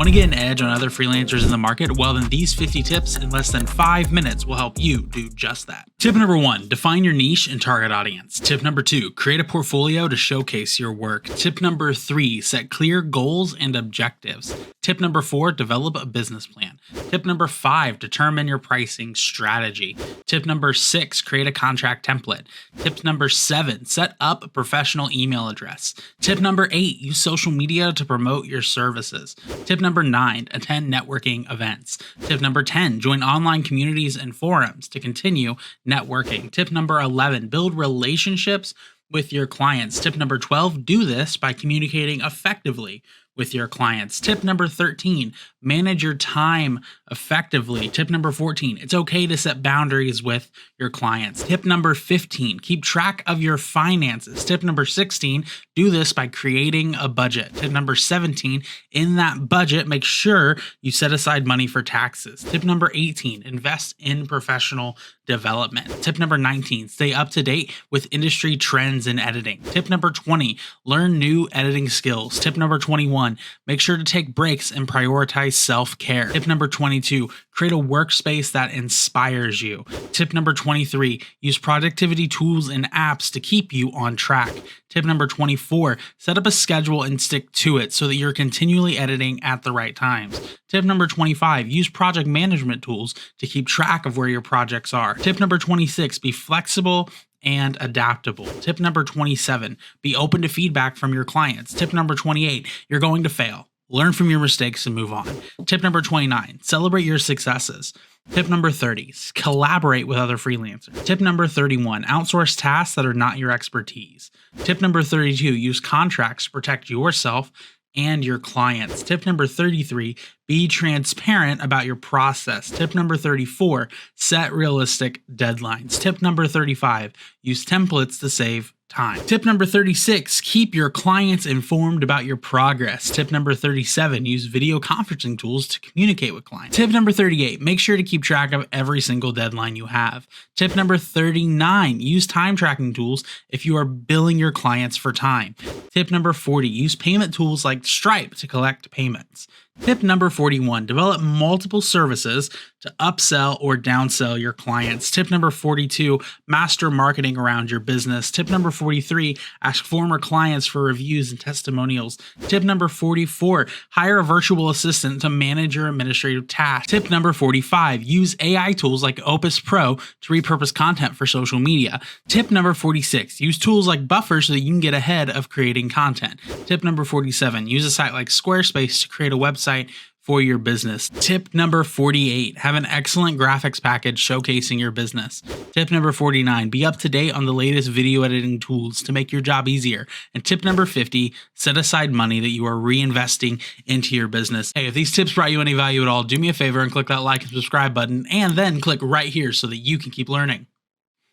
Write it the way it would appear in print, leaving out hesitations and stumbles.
Want to get an edge on other freelancers in the market? Well, then these 50 tips in less than 5 minutes will help you do just that. Tip number 1, define your niche and target audience. Tip number 2, create a portfolio to showcase your work. Tip number 3, set clear goals and objectives. Tip number 4, develop a business plan. Tip number 5, determine your pricing strategy. Tip number 6, create a contract template. Tip number 7, set up a professional email address. Tip number 8, use social media to promote your services. Tip number 9, attend networking events. Tip number 10, join online communities and forums to continue networking. Tip number 11, build relationships with your clients. Tip number 12, do this by communicating effectively with your clients. Tip number 13, manage your time effectively. Tip number 14, it's okay to set boundaries with your clients. Tip number 15, keep track of your finances. Tip number 16, do this by creating a budget. Tip number 17, in that budget, make sure you set aside money for taxes. Tip number 18, invest in professional development. Tip number 19, stay up to date with industry trends in editing. Tip number 20, learn new editing skills. Tip number 21, make sure to take breaks and prioritize self-care. Tip number 22, create a workspace that inspires you. Tip number 23, use productivity tools and apps to keep you on track. Tip number 24, set up a schedule and stick to it so that you're continually editing at the right times. Tip number 25, use project management tools to keep track of where your projects are. Tip number 26, be flexible and adaptable. Tip number 27, be open to feedback from your clients. Tip number 28, you're going to fail. Learn from your mistakes and move on. Tip number 29, celebrate your successes. Tip number 30, collaborate with other freelancers. Tip number 31, outsource tasks that are not your expertise. Tip number 32, use contracts to protect yourself and your clients. Tip number 33, be transparent about your process. Tip number 34, set realistic deadlines. Tip number 35, use templates to save time. Tip number 36, keep your clients informed about your progress. Tip number 37, use video conferencing tools to communicate with clients. Tip number 38, make sure to keep track of every single deadline you have. Tip number 39, use time tracking tools if you are billing your clients for time. Tip number 40, use payment tools like Stripe to collect payments. Tip number 41, develop multiple services to upsell or downsell your clients. Tip number 42, master marketing around your business. Tip number 43, ask former clients for reviews and testimonials. Tip number 44, hire a virtual assistant to manage your administrative tasks. Tip number 45, use AI tools like Opus Pro to repurpose content for social media. Tip number 46, use tools like Buffer so that you can get ahead of creating content. Tip number 47, use a site like Squarespace to create a website for your business. Tip number 48, have an excellent graphics package showcasing your business. Tip number 49, be up to date on the latest video editing tools to make your job easier. And tip number 50, set aside money that you are reinvesting into your business. Hey, if these tips brought you any value at all, do me a favor and click that like and subscribe button, and then click right here so that you can keep learning.